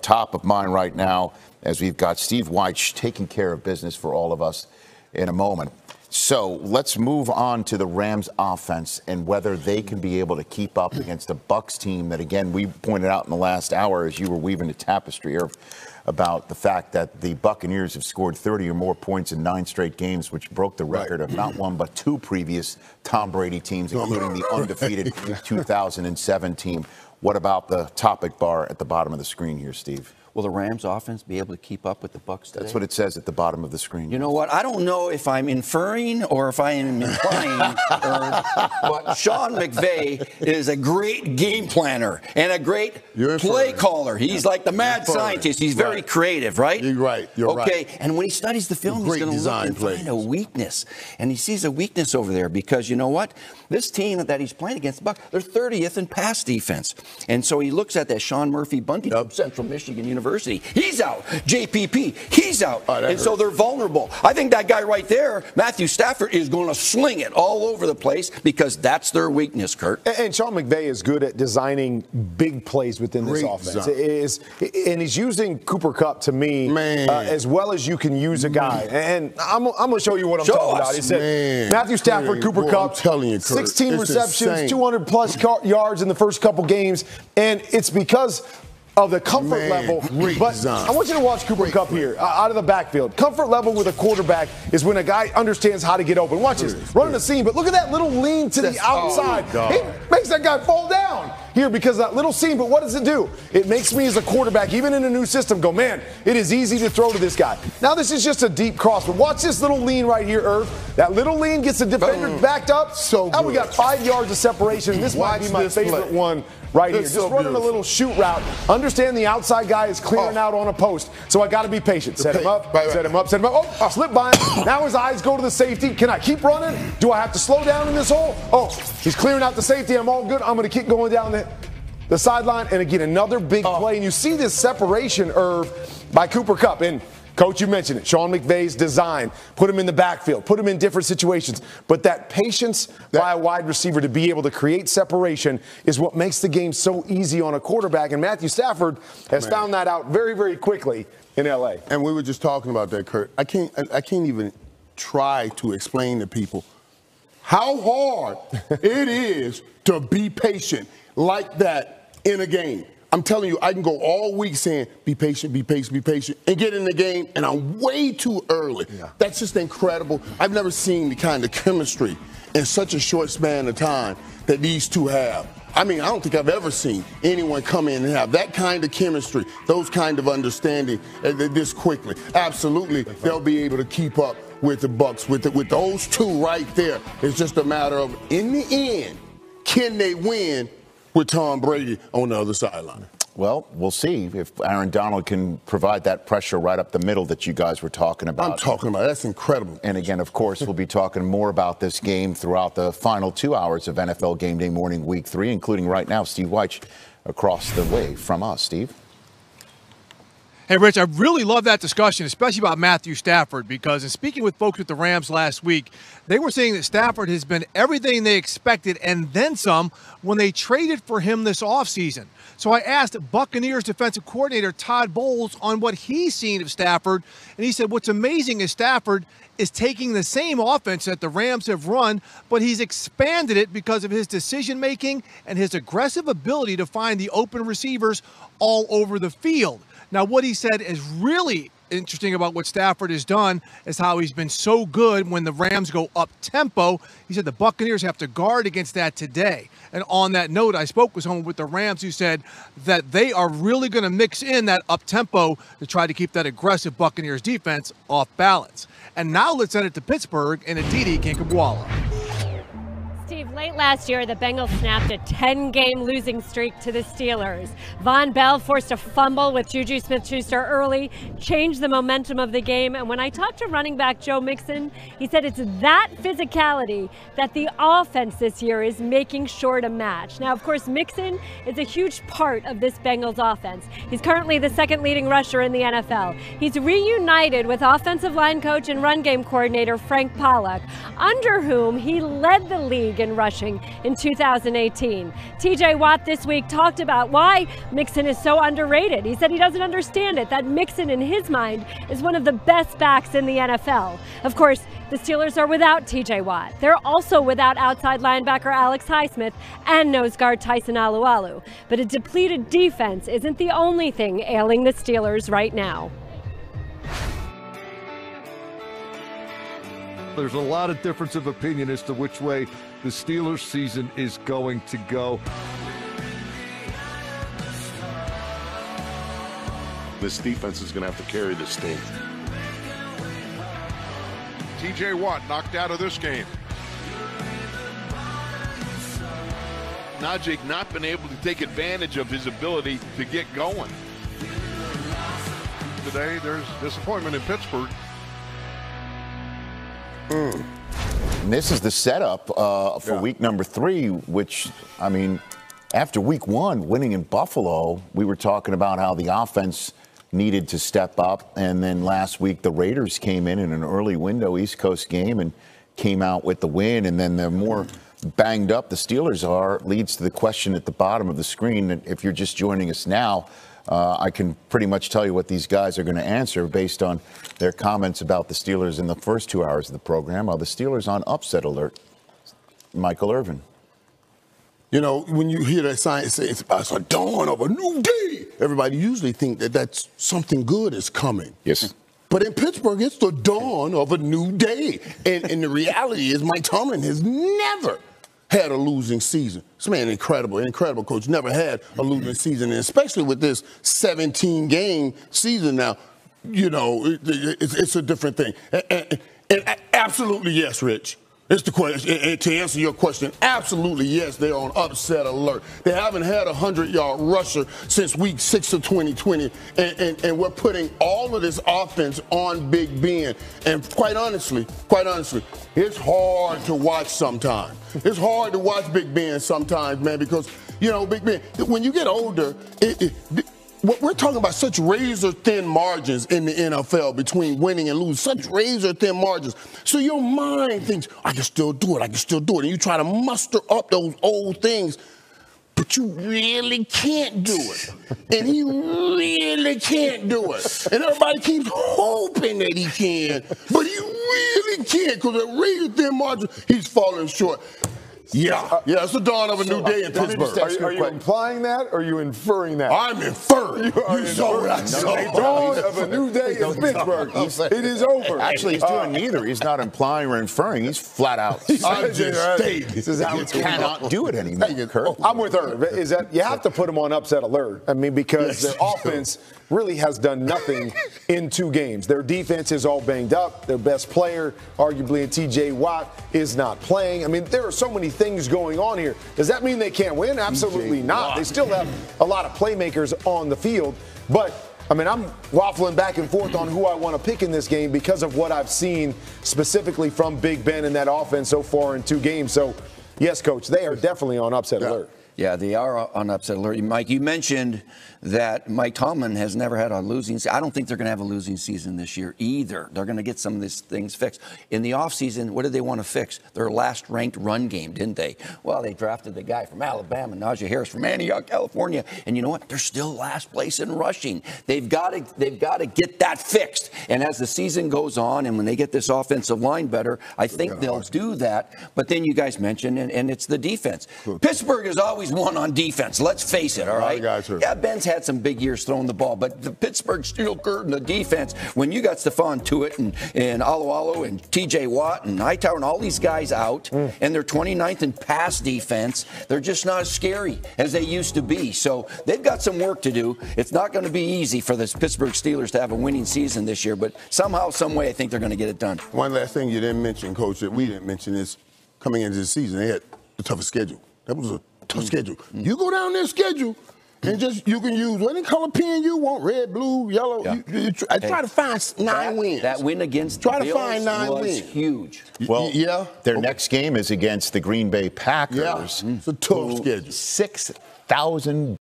top of mind right now as we've got Steve Wyche taking care of business for all of us in a moment. So let's move on to the Rams offense and whether they can be able to keep up against a Bucs team that, again, we pointed out in the last hour as you were weaving the tapestry about the fact that the Buccaneers have scored 30 or more points in 9 straight games, which broke the record of not one but 2 previous Tom Brady teams, including the undefeated 2007 team. What about the topic bar at the bottom of the screen here, Steve? Will the Rams offense be able to keep up with the Bucs today? That's what it says at the bottom of the screen. You know what? I don't know if I'm inferring or if I am implying, but Sean McVay is a great game planner and a great play caller. He's like the mad scientist. He's very creative, right? You're right. You're right. Okay, and when he studies the film, he's going to look and find a weakness. And he sees a weakness over there because, you know what? This team that he's playing against, the Bucs, they're 30th in pass defense. And so he looks at that Sean Murphy Bunting from Central Michigan University. He's out. JPP, he's out. And so they're vulnerable. I think that guy right there, Matthew Stafford, is going to sling it all over the place because that's their weakness, Kurt. And Sean McVay is good at designing big plays within this offense. And he's using Cooper Kupp, to me, as well as you can use a guy. And I'm going to show you what I'm talking about. He said Matthew Stafford, Cooper Kupp, I'm telling you, Kurt, 16 receptions, 200-plus yards in the first couple games. And it's because of the comfort level. But I want you to watch Cooper Kupp here out of the backfield. Comfort level with a quarterback is when a guy understands how to get open. Watch this. Running the seam, but look at that little lean to the outside. It makes that guy fall down here because of that little seam. But what does it do? It makes me as a quarterback, even in a new system, go, man, it is easy to throw to this guy. Now this is just a deep cross, but watch this little lean right here, Irv. That little lean gets the defender backed up. Now we got 5 yards of separation. This might be my favorite one right here. Just running a little shoot route. Understand the outside guy is clearing out on a post, so I got to be patient. Set him up, set him up, set him up. Oh, slip by him. Now his eyes go to the safety. Can I keep running? Do I have to slow down in this hole? Oh, he's clearing out the safety. I'm all good. I'm going to keep going down the sideline. And again, another big play. And you see this separation, Irv, by Cooper Kupp. And Coach, you mentioned it. Sean McVay's design. Put him in the backfield. Put him in different situations. But that patience by a wide receiver to be able to create separation is what makes the game so easy on a quarterback. And Matthew Stafford has found that out very, very quickly in L.A. And we were just talking about that, Kurt. I can't even try to explain to people how hard it is to be patient like that in a game. I'm telling you, I can go all week saying, be patient, be patient, be patient, and get in the game, and I'm way too early. That's just incredible. I've never seen the kind of chemistry in such a short span of time that these two have. I mean, I don't think I've ever seen anyone come in and have that kind of chemistry, those kind of understanding this quickly. Absolutely, they'll be able to keep up with the Bucs. With those two right there, it's just a matter of, in the end, can they win with Tom Brady on the other sideline? Well, we'll see if Aaron Donald can provide that pressure right up the middle that you guys were talking about. I'm talking about. That's incredible. And again, of course, we'll be talking more about this game throughout the final 2 hours of NFL Game Day Morning Week 3, including right now Steve Wyche across the way from us. Steve? Hey, Rich, I really love that discussion, especially about Matthew Stafford, because in speaking with folks with the Rams last week, they were saying that Stafford has been everything they expected and then some when they traded for him this offseason. So I asked Buccaneers defensive coordinator Todd Bowles on what he's seen of Stafford, and he said what's amazing is Stafford is taking the same offense that the Rams have run, but he's expanded it because of his decision-making and his aggressive ability to find the open receivers all over the field. Now, what he said is really interesting about what Stafford has done is how he's been so good when the Rams go up-tempo. He said the Buccaneers have to guard against that today. And on that note, I spoke with someone with the Rams who said that they are really going to mix in that up-tempo to try to keep that aggressive Buccaneers defense off balance. And now let's send it to Pittsburgh and Aditi Kinkabwala. Steve, late last year, the Bengals snapped a 10-game losing streak to the Steelers. Von Bell forced a fumble with Juju Smith-Schuster early, changed the momentum of the game. And when I talked to running back Joe Mixon, he said it's that physicality that the offense this year is making sure to match. Now, of course, Mixon is a huge part of this Bengals offense. He's currently the second leading rusher in the NFL. He's reunited with offensive line coach and run game coordinator Frank Pollock, under whom he led the league in rushing rushing in 2018. TJ Watt this week talked about why Mixon is so underrated. He said he doesn't understand it, that Mixon in his mind is one of the best backs in the NFL. Of course, the Steelers are without TJ Watt. They're also without outside linebacker Alex Highsmith and nose guard Tyson Alualu. But a depleted defense isn't the only thing ailing the Steelers right now. There's a lot of difference of opinion as to which way the Steelers season is going to go. This defense is going to have to carry this team. TJ Watt knocked out of this game. Najee not been able to take advantage of his ability to get going. Today, there's disappointment in Pittsburgh. And this is the setup for week number 3, which, I mean, after week 1, winning in Buffalo, we were talking about how the offense needed to step up. And then last week, the Raiders came in an early window East Coast game and came out with the win. And then the more banged up the Steelers are, leads to the question at the bottom of the screen. And if you're just joining us now, I can pretty much tell you what these guys are going to answer based on their comments about the Steelers in the first 2 hours of the program. Are the Steelers on upset alert? Michael Irvin. You know, when you hear that sign say it's a dawn of a new day, everybody usually think that that's something good is coming. Yes. But in Pittsburgh, it's the dawn of a new day. And the reality is Mike Tomlin has never had a losing season. This man, incredible coach, never had a losing season, and especially with this 17-game season now, you know, it's a different thing. And absolutely yes, Rich. It's the question. And to answer your question, absolutely yes, they're on upset alert. They haven't had a 100-yard rusher since week 6 of 2020, and we're putting all of this offense on Big Ben. And quite honestly, it's hard to watch sometimes. It's hard to watch Big Ben sometimes, man, because, you know, Big Ben, when you get older, we're talking about such razor-thin margins in the NFL between winning and losing, such razor-thin margins. So your mind thinks, I can still do it. And you try to muster up those old things, but you really can't do it. And he really can't do it. And everybody keeps hoping that he can, but he really can't because at razor-thin margins, he's falling short. Yeah, it's the dawn of a new day in Pittsburgh. Are you implying that or are you inferring that? I'm inferring. You saw what I saw. The dawn of a new day in Pittsburgh. It is over. Actually, he's doing neither. He's not implying or inferring. He's flat out. I'm just stating. This is how it's cannot do it anymore, Kurt. I'm with her. Is that you have to put him on upset alert. I mean, because their offense really has done nothing in 2 games. Their defense is all banged up. Their best player, arguably in TJ Watt, is not playing. I mean, there are so many things going on here. Does that mean they can't win? Absolutely not. They still have a lot of playmakers on the field. But, I mean, I'm waffling back and forth on who I want to pick in this game because of what I've seen specifically from Big Ben and that offense so far in 2 games. So, yes, Coach, they are definitely on upset alert. Yeah, they are on upset alert. Mike, you mentioned that Mike Tomlin has never had a losing season. I don't think they're going to have a losing season this year either. They're going to get some of these things fixed. In the offseason, what did they want to fix? Their last ranked run game, didn't they? Well, they drafted the guy from Alabama, Najee Harris from Antioch, California. And you know what? They're still last place in rushing. They've got to get that fixed. And as the season goes on and when they get this offensive line better, I think they'll do that. But then you guys mentioned, and it's the defense. Pittsburgh is always won on defense. Let's face it, all right? Yeah, Ben's had some big years throwing the ball, but the Pittsburgh Steel Curtain, the defense, when you got Stephon Tuitt and Alualu and TJ Watt and Hightower and all these guys out, and they're 29th in pass defense, they're just not as scary as they used to be. So they've got some work to do. It's not going to be easy for the Pittsburgh Steelers to have a winning season this year, but somehow, some way, I think they're going to get it done. One last thing you didn't mention, Coach, that we didn't mention is coming into the season, they had the toughest schedule. That was a tough schedule. You go down their schedule and you can use any color pen you want, red, blue, yellow. Yeah. Try to find 9 wins. That win against the Bills find 9 was wins. Huge. Well, their next game is against the Green Bay Packers. It's a tough schedule. 6,000